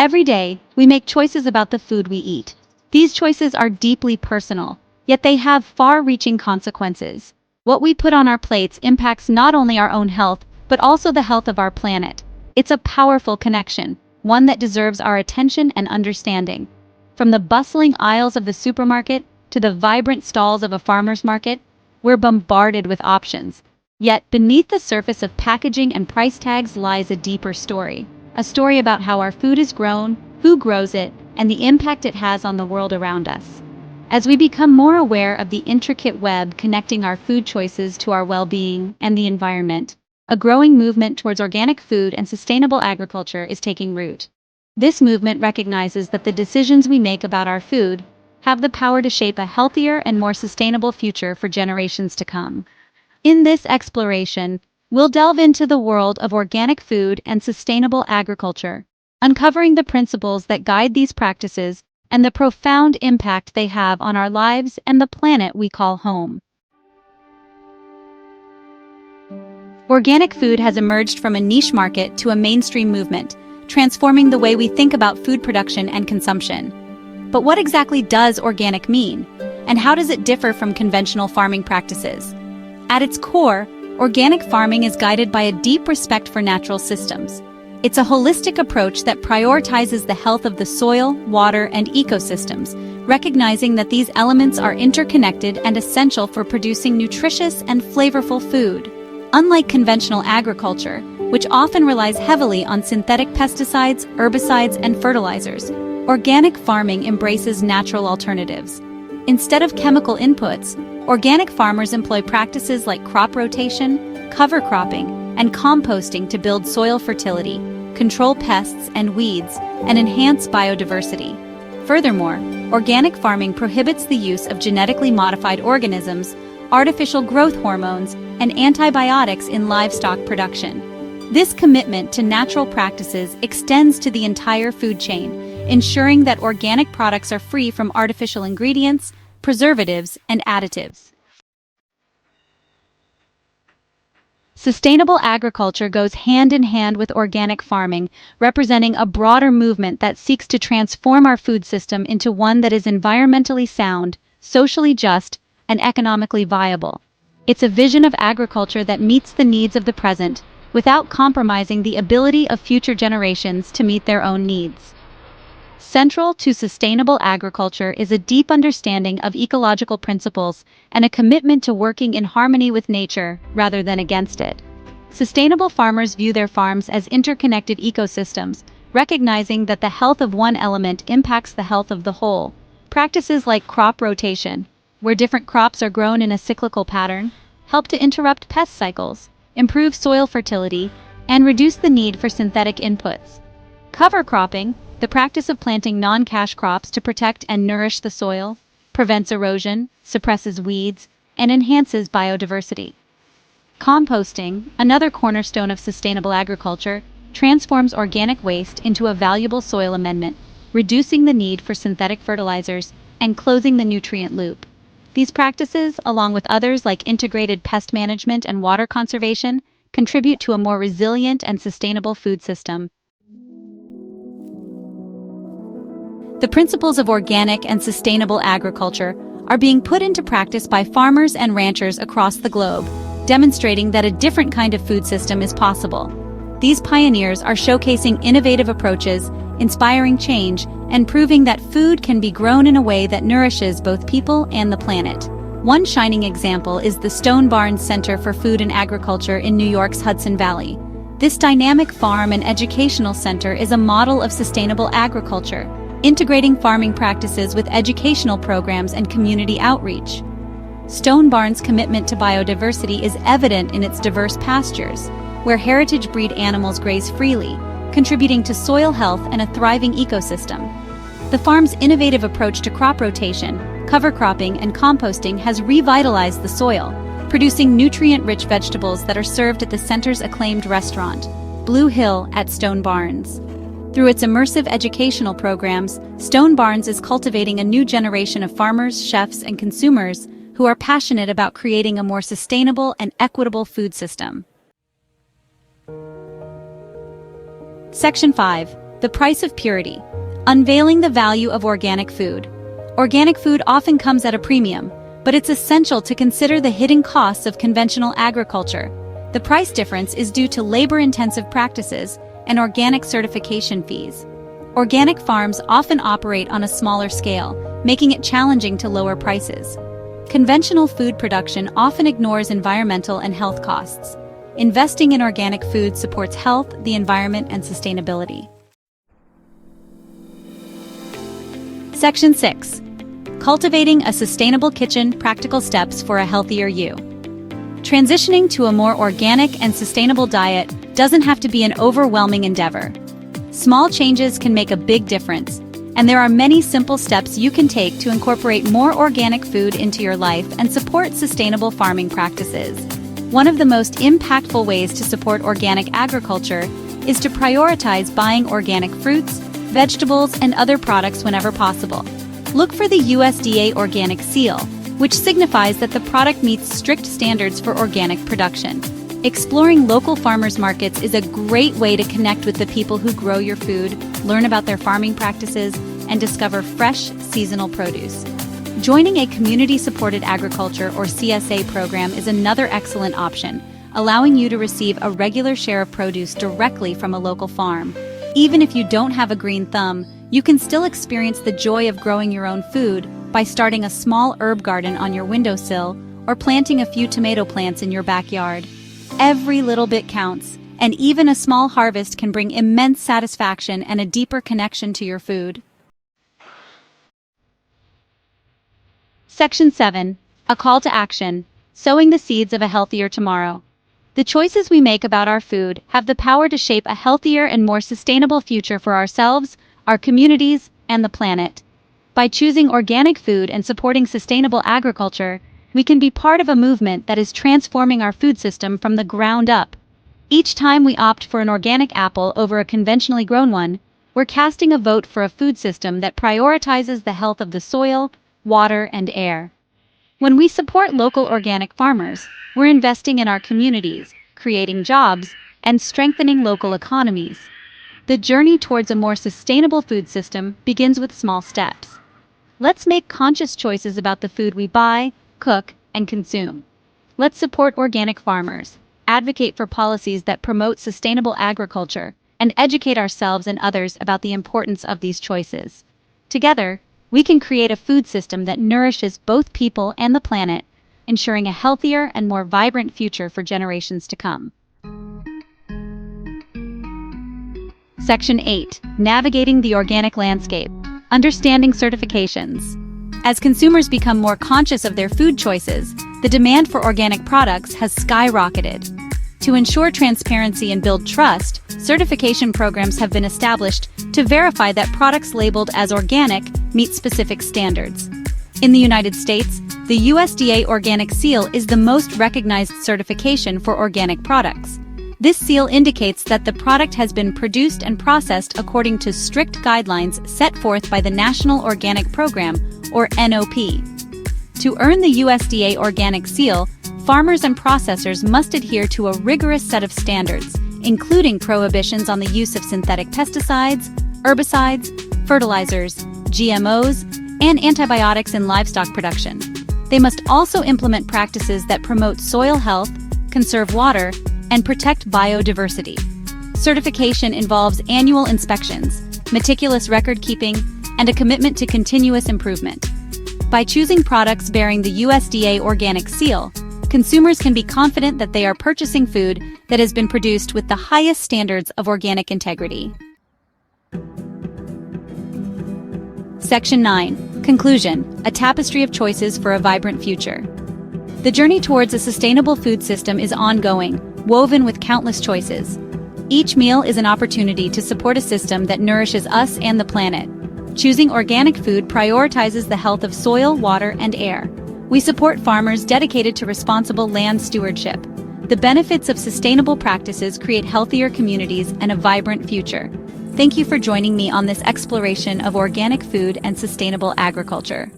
Every day, we make choices about the food we eat. These choices are deeply personal, yet they have far-reaching consequences. What we put on our plates impacts not only our own health, but also the health of our planet. It's a powerful connection, one that deserves our attention and understanding. From the bustling aisles of the supermarket to the vibrant stalls of a farmer's market, we're bombarded with options. Yet, beneath the surface of packaging and price tags lies a deeper story. A story about how our food is grown, who grows it, and the impact it has on the world around us. As we become more aware of the intricate web connecting our food choices to our well-being and the environment, a growing movement towards organic food and sustainable agriculture is taking root. This movement recognizes that the decisions we make about our food have the power to shape a healthier and more sustainable future for generations to come. In this exploration, we'll delve into the world of organic food and sustainable agriculture, uncovering the principles that guide these practices and the profound impact they have on our lives and the planet we call home. Organic food has emerged from a niche market to a mainstream movement, transforming the way we think about food production and consumption. But what exactly does organic mean, and how does it differ from conventional farming practices? At its core, organic farming is guided by a deep respect for natural systems. It's a holistic approach that prioritizes the health of the soil, water, and ecosystems, recognizing that these elements are interconnected and essential for producing nutritious and flavorful food. Unlike conventional agriculture, which often relies heavily on synthetic pesticides, herbicides, and fertilizers, organic farming embraces natural alternatives. Instead of chemical inputs, organic farmers employ practices like crop rotation, cover cropping, and composting to build soil fertility, control pests and weeds, and enhance biodiversity. Furthermore, organic farming prohibits the use of genetically modified organisms, artificial growth hormones, and antibiotics in livestock production. This commitment to natural practices extends to the entire food chain, ensuring that organic products are free from artificial ingredients, preservatives, and additives. Sustainable agriculture goes hand in hand with organic farming, representing a broader movement that seeks to transform our food system into one that is environmentally sound, socially just, and economically viable. It's a vision of agriculture that meets the needs of the present, without compromising the ability of future generations to meet their own needs. Central to sustainable agriculture is a deep understanding of ecological principles and a commitment to working in harmony with nature rather than against it. Sustainable farmers view their farms as interconnected ecosystems, recognizing that the health of one element impacts the health of the whole. Practices like crop rotation, where different crops are grown in a cyclical pattern, help to interrupt pest cycles, improve soil fertility, and reduce the need for synthetic inputs. Cover cropping, the practice of planting non-cash crops to protect and nourish the soil, prevents erosion, suppresses weeds, and enhances biodiversity. Composting, another cornerstone of sustainable agriculture, transforms organic waste into a valuable soil amendment, reducing the need for synthetic fertilizers and closing the nutrient loop. These practices, along with others like integrated pest management and water conservation, contribute to a more resilient and sustainable food system. The principles of organic and sustainable agriculture are being put into practice by farmers and ranchers across the globe, demonstrating that a different kind of food system is possible. These pioneers are showcasing innovative approaches, inspiring change, and proving that food can be grown in a way that nourishes both people and the planet. One shining example is the Stone Barns Center for Food and Agriculture in New York's Hudson Valley. This dynamic farm and educational center is a model of sustainable agriculture, integrating farming practices with educational programs and community outreach. Stone Barns' commitment to biodiversity is evident in its diverse pastures, where heritage breed animals graze freely, contributing to soil health and a thriving ecosystem. The farm's innovative approach to crop rotation, cover cropping, and composting has revitalized the soil, producing nutrient-rich vegetables that are served at the center's acclaimed restaurant, Blue Hill at Stone Barns. Through its immersive educational programs, Stone Barns is cultivating a new generation of farmers, chefs, and consumers who are passionate about creating a more sustainable and equitable food system. Section 5. The price of purity. Unveiling the value of organic food. Organic food often comes at a premium, but it's essential to consider the hidden costs of conventional agriculture. The price difference is due to labor-intensive practices and organic certification fees. Organic farms often operate on a smaller scale, making it challenging to lower prices. Conventional food production often ignores environmental and health costs. Investing in organic food supports health, the environment, and sustainability. Section 6. Cultivating a sustainable kitchen: practical steps for a healthier you. Transitioning to a more organic and sustainable diet doesn't have to be an overwhelming endeavor. Small changes can make a big difference, and there are many simple steps you can take to incorporate more organic food into your life and support sustainable farming practices. One of the most impactful ways to support organic agriculture is to prioritize buying organic fruits, vegetables, and other products whenever possible. Look for the USDA organic seal, which signifies that the product meets strict standards for organic production. Exploring local farmers markets is a great way to connect with the people who grow your food, learn about their farming practices, and discover fresh, seasonal produce. Joining a community-supported agriculture or CSA program is another excellent option, allowing you to receive a regular share of produce directly from a local farm. Even if you don't have a green thumb, you can still experience the joy of growing your own food by starting a small herb garden on your windowsill or planting a few tomato plants in your backyard. Every little bit counts, and even a small harvest can bring immense satisfaction and a deeper connection to your food. Section 7. A call to action: sowing the seeds of a healthier tomorrow. The choices we make about our food have the power to shape a healthier and more sustainable future for ourselves, our communities, and the planet. By choosing organic food and supporting sustainable agriculture, we can be part of a movement that is transforming our food system from the ground up. Each time we opt for an organic apple over a conventionally grown one, we're casting a vote for a food system that prioritizes the health of the soil, water, and air. When we support local organic farmers, we're investing in our communities, creating jobs, and strengthening local economies. The journey towards a more sustainable food system begins with small steps. Let's make conscious choices about the food we buy, cook, and consume. Let's support organic farmers, advocate for policies that promote sustainable agriculture, and educate ourselves and others about the importance of these choices. Together, we can create a food system that nourishes both people and the planet, ensuring a healthier and more vibrant future for generations to come. Section 8. Navigating the organic landscape: understanding certifications. As consumers become more conscious of their food choices, the demand for organic products has skyrocketed. To ensure transparency and build trust, certification programs have been established to verify that products labeled as organic meet specific standards. In the United States, the USDA Organic Seal is the most recognized certification for organic products. This seal indicates that the product has been produced and processed according to strict guidelines set forth by the National Organic Program, or NOP. To earn the USDA Organic Seal, farmers and processors must adhere to a rigorous set of standards, including prohibitions on the use of synthetic pesticides, herbicides, fertilizers, GMOs, and antibiotics in livestock production. They must also implement practices that promote soil health, conserve water, and protect biodiversity. Certification involves annual inspections, meticulous record-keeping, and a commitment to continuous improvement. By choosing products bearing the USDA Organic Seal, consumers can be confident that they are purchasing food that has been produced with the highest standards of organic integrity. Section 9. Conclusion: a tapestry of choices for a vibrant future. The journey towards a sustainable food system is ongoing, woven with countless choices. Each meal is an opportunity to support a system that nourishes us and the planet. Choosing organic food prioritizes the health of soil, water, and air. We support farmers dedicated to responsible land stewardship. The benefits of sustainable practices create healthier communities and a vibrant future. Thank you for joining me on this exploration of organic food and sustainable agriculture.